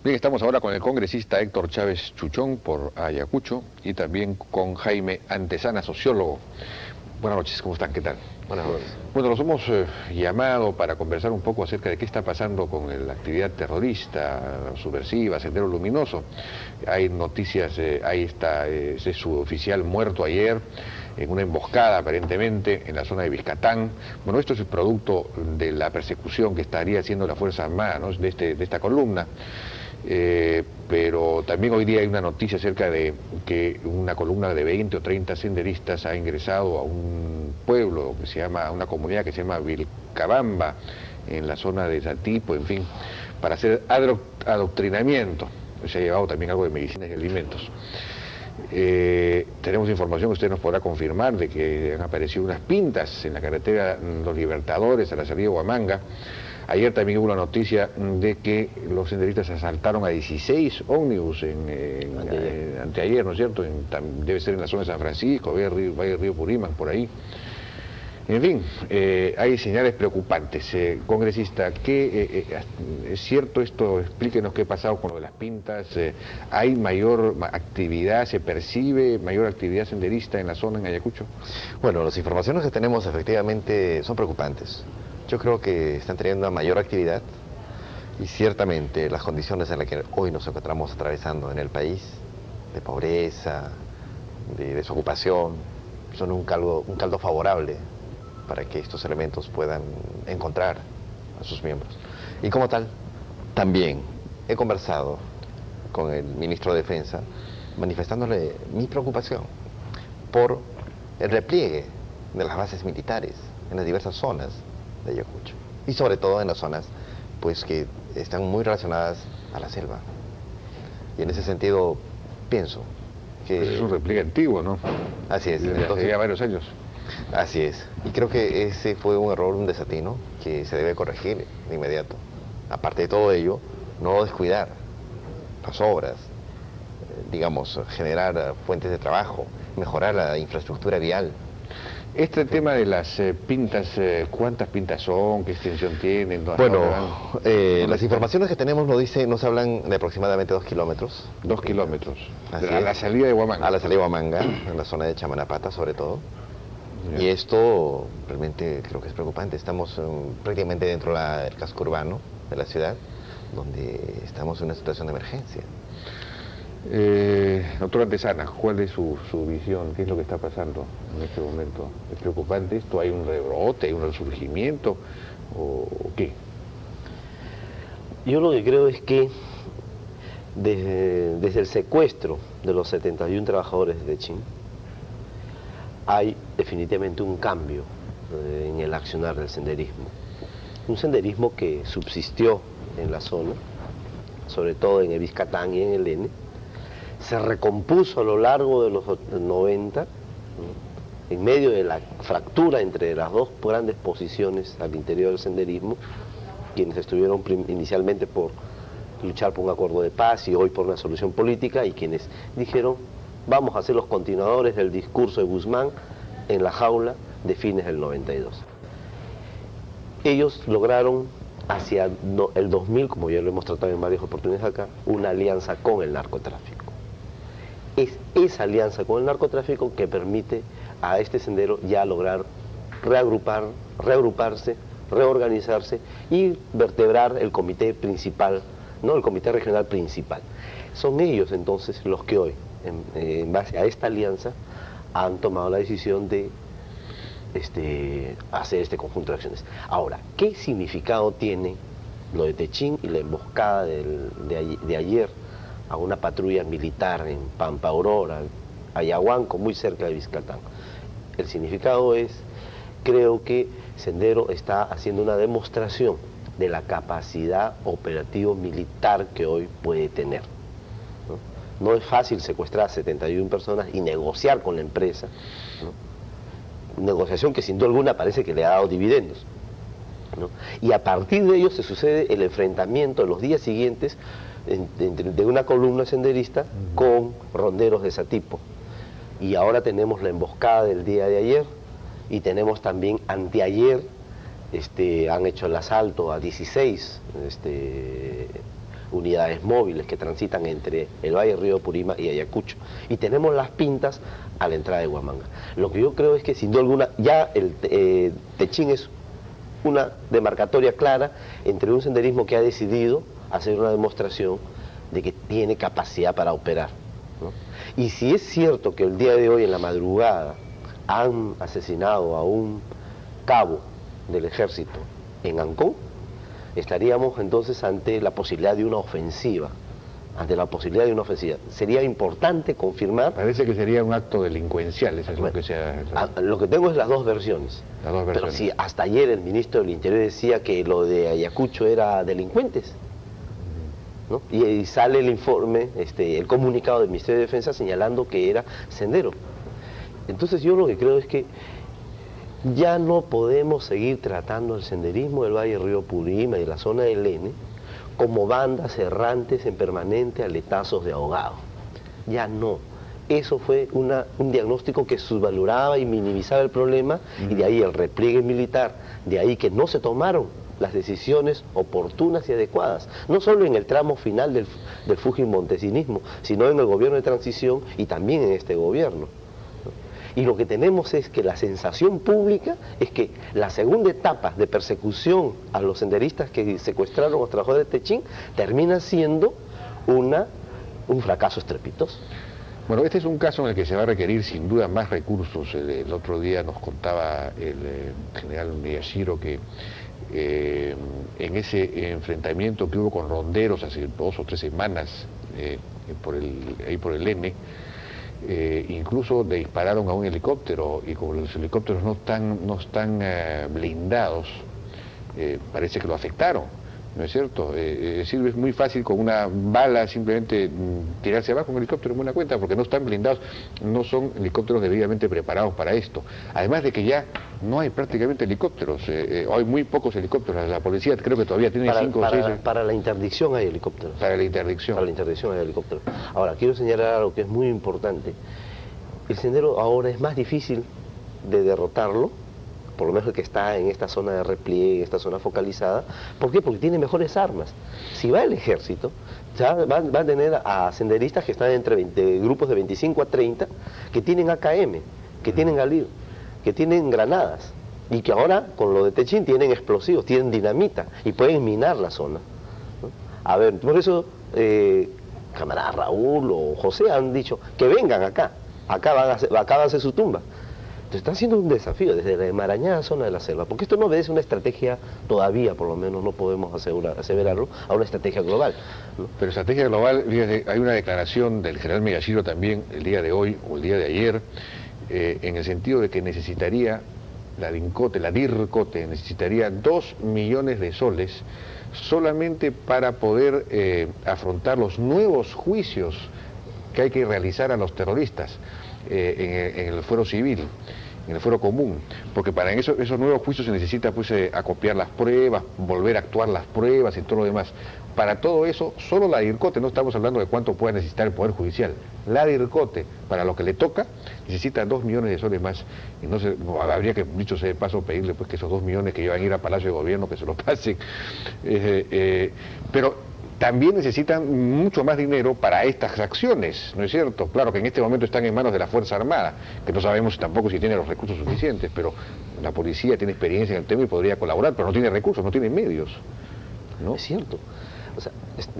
Bien, estamos ahora con el congresista Héctor Chávez Chuchón por Ayacucho y también con Jaime Antesana, sociólogo. Buenas noches, ¿cómo están? ¿Qué tal? Buenas noches. Bueno, los hemos llamado para conversar un poco acerca de qué está pasando con la actividad terrorista, subversiva, Sendero Luminoso. Hay noticias, ahí está ese suboficial muerto ayer en una emboscada aparentemente en la zona de Vizcatán. Bueno, esto es el producto de la persecución que estaría haciendo la Fuerza Armada, ¿no?, de esta columna. Pero también hoy día hay una noticia acerca de que una columna de 20 o 30 senderistas ha ingresado a un pueblo que se llama, una comunidad que se llama Vilcabamba, en la zona de Satipo, en fin, para hacer adoctrinamiento. Se ha llevado también algo de medicinas y alimentos. Tenemos información que usted nos podrá confirmar de que han aparecido unas pintas en la carretera Los Libertadores a la salida de Huamanga. Ayer también hubo la noticia de que los senderistas asaltaron a 16 ómnibus anteayer, ¿no es cierto? Debe ser en la zona de San Francisco, Valle Río Purímac, por ahí. En fin, hay señales preocupantes. Congresista, ¿es cierto esto? Explíquenos qué ha pasado con lo de las pintas. ¿Hay mayor actividad, se percibe mayor actividad senderista en la zona, en Ayacucho? Bueno, las informaciones que tenemos efectivamente son preocupantes. Yo creo que están teniendo una mayor actividad y ciertamente las condiciones en las que hoy nos encontramos atravesando en el país, de pobreza, de desocupación, son un caldo favorable para que estos elementos puedan encontrar a sus miembros. Y como tal, también he conversado con el ministro de Defensa manifestándole mi preocupación por el repliegue de las bases militares en las diversas zonas de Ayacucho y sobre todo en las zonas pues que están muy relacionadas a la selva. Y en ese sentido pienso que... Pues es un repliegue antiguo, ¿no? Así es. Desde hace ya varios años. Así es. Y creo que ese fue un error, un desatino que se debe corregir de inmediato. Aparte de todo ello, no descuidar las obras, digamos, generar fuentes de trabajo, mejorar la infraestructura vial. Este tema de las pintas, ¿cuántas pintas son? ¿Qué extensión tienen? Bueno, las informaciones que tenemos nos hablan de aproximadamente 2 kilómetros. 2 kilómetros. A la salida de Huamanga. A la salida de Huamanga, en la zona de Chamanapata sobre todo. Yeah. Y esto realmente creo que es preocupante. Estamos prácticamente dentro del casco urbano de la ciudad, donde estamos en una situación de emergencia. Doctor Antesana, ¿cuál es su visión? ¿Qué es lo que está pasando en este momento? ¿Es preocupante esto? ¿Hay un rebrote, hay un resurgimiento o qué? Yo lo que creo es que desde el secuestro de los 71 trabajadores de Techín hay definitivamente un cambio en el accionar del senderismo. Un senderismo que subsistió en la zona, sobre todo en el Vizcatán y en el N, se recompuso a lo largo de los 90, ¿no?, en medio de la fractura entre las dos grandes posiciones al interior del senderismo, quienes estuvieron inicialmente por luchar por un acuerdo de paz y hoy por una solución política, y quienes dijeron vamos a ser los continuadores del discurso de Guzmán en la jaula de fines del 92. Ellos lograron hacia el 2000, como ya lo hemos tratado en varias oportunidades acá, una alianza con el narcotráfico. Es esa alianza con el narcotráfico que permite a este sendero ya lograr reagruparse, reorganizarse y vertebrar el comité principal, ¿no?, el comité regional principal. Son ellos entonces los que hoy, en base a esta alianza, han tomado la decisión de hacer este conjunto de acciones. Ahora, ¿qué significado tiene lo de Techín y la emboscada de ayer a una patrulla militar en Pampa Aurora, Ayahuanco, muy cerca de Vizcatán? El significado es, creo que Sendero está haciendo una demostración de la capacidad operativa militar que hoy puede tener. No es fácil secuestrar a 71 personas y negociar con la empresa, ¿no?, negociación que sin duda alguna parece que le ha dado dividendos, ¿no? Y a partir de ello se sucede el enfrentamiento en los días siguientes de una columna senderista con ronderos de Satipo. Y ahora tenemos la emboscada del día de ayer y tenemos también anteayer, han hecho el asalto a 16 unidades móviles que transitan entre el Valle Río Purímac y Ayacucho. Y tenemos las pintas a la entrada de Huamanga. Lo que yo creo es que sin duda alguna ya el Techín es una demarcatoria clara entre un senderismo que ha decidido hacer una demostración de que tiene capacidad para operar, ¿no? Y si es cierto que el día de hoy en la madrugada han asesinado a un cabo del ejército en Ancón, estaríamos entonces ante la posibilidad de una ofensiva. Sería importante confirmar... Parece que sería un acto delincuencial, eso es bueno, lo que sea... Lo que tengo es las dos versiones. Las dos versiones. Pero si hasta ayer el ministro del Interior decía que lo de Ayacucho era delincuentes, ¿no? Y sale el informe, el comunicado del Ministerio de Defensa señalando que era sendero. Entonces yo lo que creo es que ya no podemos seguir tratando el senderismo del Valle Río Purímac y la zona del N como bandas errantes en permanente aletazos de ahogado. Ya no. Eso fue un diagnóstico que subvaloraba y minimizaba el problema, y de ahí el repliegue militar, de ahí que no se tomaron las decisiones oportunas y adecuadas, no solo en el tramo final del fujimontesinismo, sino en el gobierno de transición y también en este gobierno. Y lo que tenemos es que la sensación pública es que la segunda etapa de persecución a los senderistas que secuestraron a los trabajadores de Techín termina siendo un fracaso estrepitoso. Bueno, este es un caso en el que se va a requerir sin duda más recursos. El otro día nos contaba el general Miyashiro que en ese enfrentamiento que hubo con ronderos hace 2 o 3 semanas ahí por el N, incluso le dispararon a un helicóptero, y como los helicópteros no están blindados, parece que lo afectaron. ¿No es cierto? Es decir, es muy fácil con una bala simplemente tirarse abajo un helicóptero en buena cuenta, porque no están blindados, no son helicópteros debidamente preparados para esto. Además de que ya no hay prácticamente helicópteros, hay muy pocos helicópteros. La policía creo que todavía tiene 5 o 6. Para la interdicción hay helicópteros. Para la interdicción. Para la interdicción hay helicópteros. Ahora, quiero señalar algo que es muy importante. El sendero ahora es más difícil de derrotarlo, por lo menos el que está en esta zona de repliegue, en esta zona focalizada. ¿Por qué? Porque tiene mejores armas. Si va el ejército, ya va a tener a senderistas que están entre grupos de 25 a 30, que tienen AKM, que tienen Galil, que tienen granadas, y que ahora, con lo de Techín, tienen explosivos, tienen dinamita, y pueden minar la zona, ¿no? A ver, por eso, camarada Raúl o José han dicho que vengan acá va a hacer su tumba. Entonces está haciendo un desafío desde la enmarañada zona de la selva, porque esto no obedece a una estrategia todavía, por lo menos no podemos aseverarlo, a una estrategia global, ¿no? Pero estrategia global, fíjate, hay una declaración del general Miyashiro también el día de hoy o el día de ayer, en el sentido de que necesitaría la DIRCOTE necesitaría 2 millones de soles solamente para poder afrontar los nuevos juicios que hay que realizar a los terroristas en el fuero civil, en el fuero común, porque para esos nuevos juicios se necesita pues acopiar las pruebas, volver a actuar las pruebas y todo lo demás. Para todo eso, solo la DIRCOTE, no estamos hablando de cuánto pueda necesitar el Poder Judicial, la DIRCOTE, para lo que le toca, necesita 2 millones de soles más, y no sé, habría que, dicho sea de paso, pedirle pues que esos 2 millones que llevan a ir a Palacio de Gobierno, que se los pasen, pero también necesitan mucho más dinero para estas acciones, ¿no es cierto? Claro que en este momento están en manos de la Fuerza Armada, que no sabemos tampoco si tiene los recursos suficientes, pero la policía tiene experiencia en el tema y podría colaborar, pero no tiene recursos, no tiene medios, ¿no? Es cierto. O sea,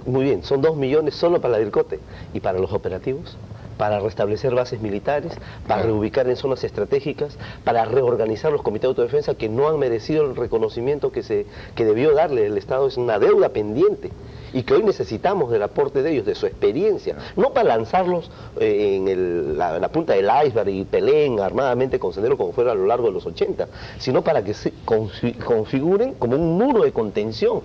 muy bien, son 2 millones solo para la DIRCOTE, y para los operativos, para restablecer bases militares, para reubicar en zonas estratégicas, para reorganizar los comités de autodefensa que no han merecido el reconocimiento que debió darle el Estado. Es una deuda pendiente y que hoy necesitamos del aporte de ellos, de su experiencia, no para lanzarlos en la punta del iceberg y peleen armadamente con Sendero como fuera a lo largo de los 80, sino para que se configuren como un muro de contención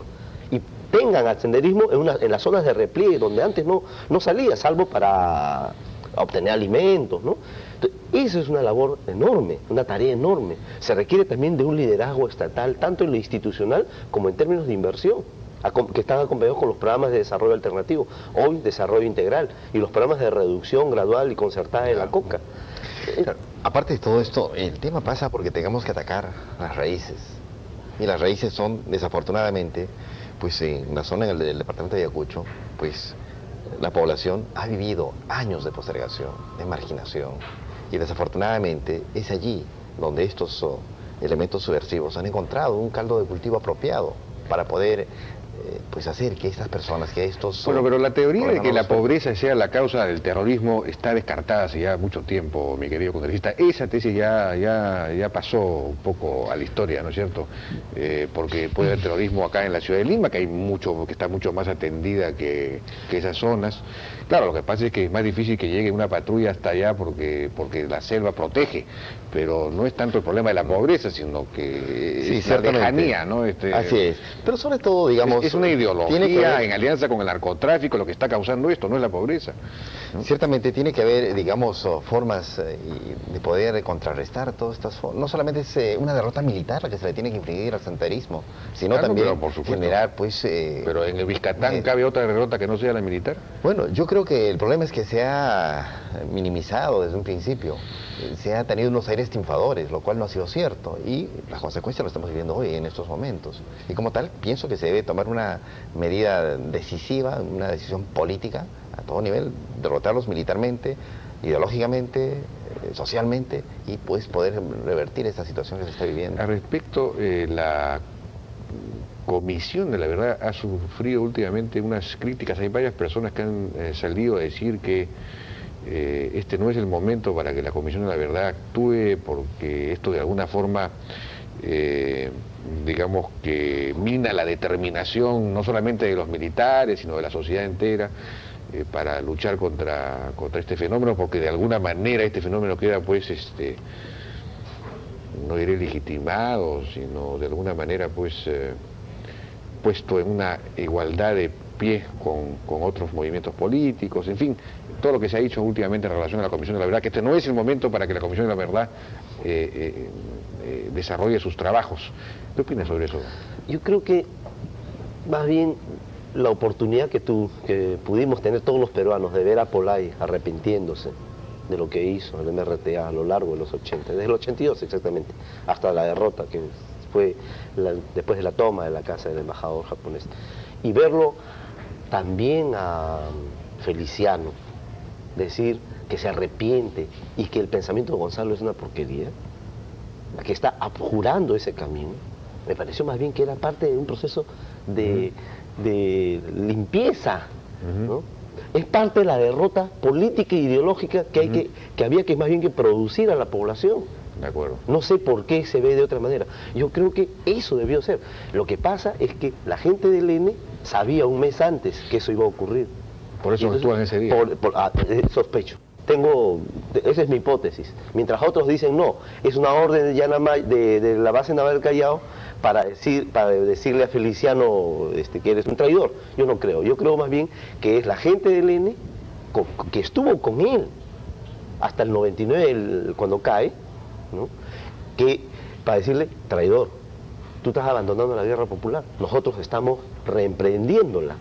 y tengan al senderismo en las zonas de repliegue donde antes no salía, salvo para obtener alimentos, ¿no? Entonces, eso es una labor enorme, una tarea enorme. Se requiere también de un liderazgo estatal, tanto en lo institucional como en términos de inversión, que están acompañados con los programas de desarrollo alternativo, hoy desarrollo integral, y los programas de reducción gradual y concertada de la coca. Claro, aparte de todo esto, el tema pasa porque tengamos que atacar las raíces. Y las raíces son, desafortunadamente, pues en la zona del departamento de Ayacucho, pues la población ha vivido años de postergación, de marginación, y desafortunadamente es allí donde estos elementos subversivos han encontrado un caldo de cultivo apropiado para poder pues hacer que estas personas, que estos... Bueno, pero la teoría de que la ordenados- pobreza sea la causa del terrorismo está descartada hace ya mucho tiempo, mi querido congresista. Esa tesis ya pasó un poco a la historia, ¿no es cierto? Porque puede haber terrorismo acá en la ciudad de Lima, que hay mucho, que está mucho más atendida que esas zonas. Claro, lo que pasa es que es más difícil que llegue una patrulla hasta allá porque la selva protege, pero no es tanto el problema de la pobreza, sino que Sí, es la ciertamente. lejanía, ¿no? Así es. Pero sobre todo, digamos... Es una tiene que ideología haber- en alianza con el narcotráfico lo que está causando esto, no es la pobreza. Ciertamente tiene que haber, digamos, formas de poder contrarrestar todas estas formas. No solamente es una derrota militar la que se le tiene que infligir al santarismo, sino Claro, también pero por supuesto. generar, pues... Pero en el Vizcatán cabe otra derrota que no sea la militar. Bueno, yo creo que el problema es que se ha minimizado desde un principio. Se ha tenido unos aires triunfadores, lo cual no ha sido cierto. Y las consecuencias lo estamos viviendo hoy, en estos momentos. Y como tal, pienso que se debe tomar una medida decisiva, una decisión política, a todo nivel, derrotarlos militarmente, ideológicamente, socialmente, y pues poder revertir esta situación que se está viviendo. Al respecto, la Comisión de la Verdad ha sufrido últimamente unas críticas. Hay varias personas que han salido a decir que este no es el momento para que la Comisión de la Verdad actúe, porque esto de alguna forma, digamos que mina la determinación no solamente de los militares, sino de la sociedad entera, para luchar contra este fenómeno, porque de alguna manera este fenómeno queda pues no diré legitimado, sino de alguna manera pues puesto en una igualdad de pies con otros movimientos políticos, en fin, todo lo que se ha dicho últimamente en relación a la Comisión de la Verdad, que este no es el momento para que la Comisión de la Verdad desarrolle sus trabajos. ¿Qué opinas sobre eso? Yo creo que más bien la oportunidad que pudimos tener todos los peruanos de ver a Polay arrepintiéndose de lo que hizo el MRTA a lo largo de los 80, desde el 82 exactamente, hasta la derrota que fue después de la toma de la casa del embajador japonés, y verlo también a Feliciano decir que se arrepiente y que el pensamiento de Gonzalo es una porquería, que está abjurando ese camino, me pareció más bien que era parte de un proceso de limpieza, ¿no? Es parte de la derrota política e ideológica que había que más bien que producir a la población. De acuerdo. No sé por qué se ve de otra manera. Yo creo que eso debió ser. Lo que pasa es que la gente del N sabía un mes antes que eso iba a ocurrir. Por eso Y entonces, actúan ese día. Sospecho. Esa es mi hipótesis. Mientras otros dicen no, es una orden de la base naval del Callao para decirle a Feliciano que eres un traidor. Yo no creo. Yo creo más bien que es la gente del N que estuvo con él hasta el 99 cuando cae, ¿no? Que para decirle traidor, tú estás abandonando la guerra popular, nosotros estamos reemprendiéndola,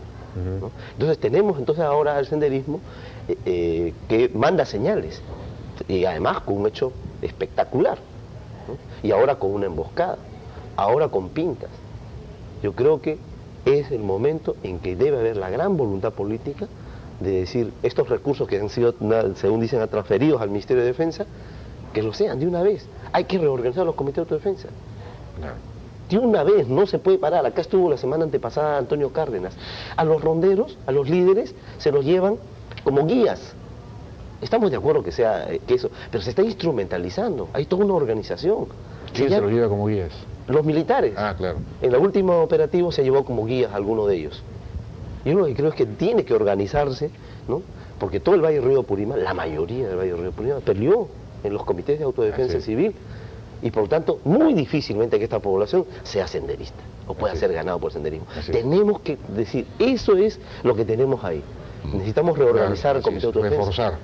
¿no? Entonces tenemos ahora el senderismo que manda señales, y además con un hecho espectacular, ¿no? Y ahora con una emboscada, ahora con pintas. Yo creo que es el momento en que debe haber la gran voluntad política de decir, estos recursos que han sido, según dicen, transferidos al Ministerio de Defensa, que lo sean de una vez. Hay que reorganizar los comités de autodefensa. De una vez, no se puede parar. Acá estuvo la semana antepasada Antonio Cárdenas. A los ronderos, a los líderes, se los llevan como guías. Estamos de acuerdo que sea que eso, pero se está instrumentalizando. Hay toda una organización. ¿Quién se los lleva como guías? Los militares. Ah, claro. En el último operativo se llevó como guías a alguno de ellos. Yo lo que creo es que tiene que organizarse, ¿no? Porque todo el Valle Río Purímac, la mayoría del Valle Río Purímac, peleó en los comités de autodefensa civil, y por lo tanto muy difícilmente que esta población sea senderista o pueda ser ganado por senderismo. Tenemos que decir, eso es lo que tenemos ahí. Necesitamos reorganizar el comité de autodefensa. Reforzar.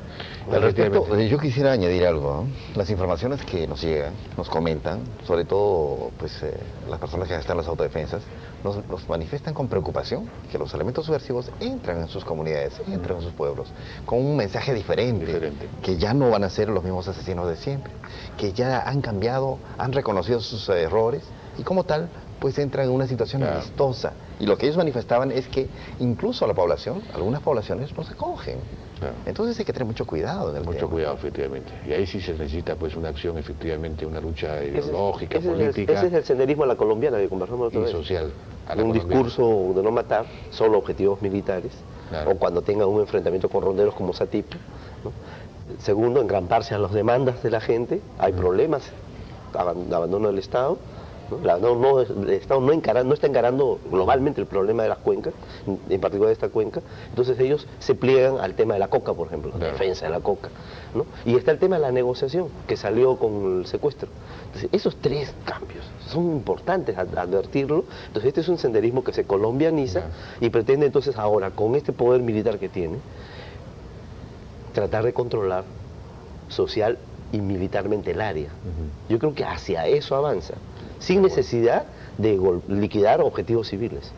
Al respecto, yo quisiera añadir algo, ¿no? Las informaciones que nos llegan, nos comentan, sobre todo pues, las personas que están en las autodefensas, nos manifiestan con preocupación que los elementos subversivos entran en sus comunidades, entran en sus pueblos, con un mensaje diferente, que ya no van a ser los mismos asesinos de siempre, que ya han cambiado, han reconocido sus errores y como tal pues entran en una situación Claro. amistosa. Y lo que ellos manifestaban es que incluso a la población, algunas poblaciones no se acogen. Claro. Entonces hay que tener mucho cuidado en el Mucho tema. cuidado, efectivamente. Y ahí sí se necesita pues una acción, efectivamente, una lucha ideológica, Ese es política el senderismo a la colombiana que conversamos otra y vez. social. a la Un colombiana. discurso de no matar, solo objetivos militares, Claro. o cuando tengan un enfrentamiento con ronderos como Satip, ¿no? Segundo, engramparse a las demandas de la gente, hay problemas, abandono del Estado, ¿no? El Estado no está encarando globalmente el problema de las cuencas, en particular de esta cuenca, entonces ellos se pliegan al tema de la coca, por ejemplo, la Claro. defensa de la coca, ¿no? Y está el tema de la negociación, que salió con el secuestro. Entonces, esos tres cambios son importantes advertirlo. Entonces, este es un senderismo que se colombianiza Claro. y pretende entonces ahora, con este poder militar que tiene, tratar de controlar social y militarmente el área. Yo creo que hacia eso avanza, sin necesidad de liquidar objetivos civiles.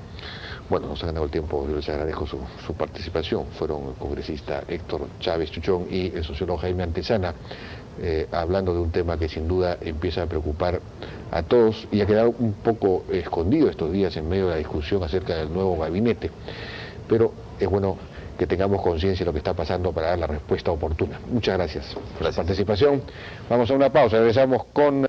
Bueno, nos ha ganado el tiempo, yo les agradezco su participación. Fueron el congresista Héctor Chávez Chuchón y el sociólogo Jaime Antezana, hablando de un tema que sin duda empieza a preocupar a todos y ha quedado un poco escondido estos días en medio de la discusión acerca del nuevo gabinete. Pero es bueno que tengamos conciencia de lo que está pasando para dar la respuesta oportuna. Muchas gracias por su participación. Vamos a una pausa, regresamos con